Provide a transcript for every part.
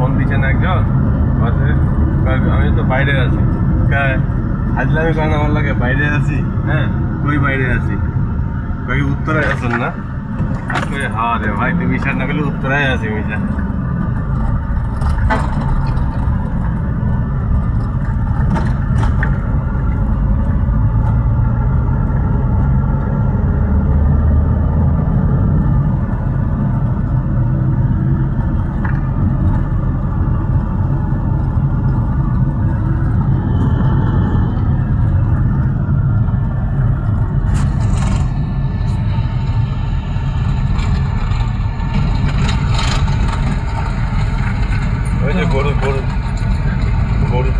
Phone দিচ্ছে না একজন বলছে, আমি তো বাইরে আছি। হাজলামি কারণ আমার লাগে বাইরে আছি। হ্যাঁ, কই বাইরে আছি? কই উত্তরায় আছেন না? হ্যাঁ রে ভাই, তুই মিশা না করলে উত্তরায় আছি মিশা। ওই যে গরু গরু গরু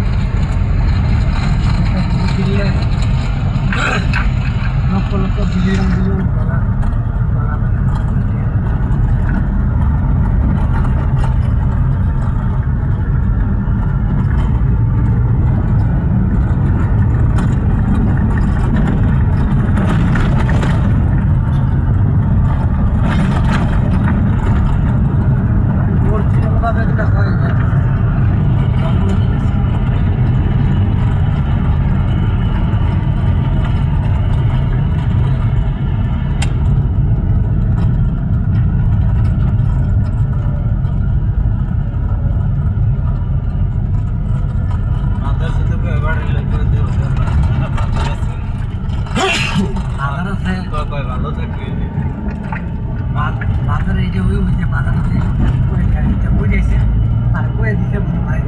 lakh lakh billion billion dollar ভালো থাকবে। বাজারে এই যে ওই যে বাজারে বুঝেছে আর কয়ে দিচ্ছে ভাই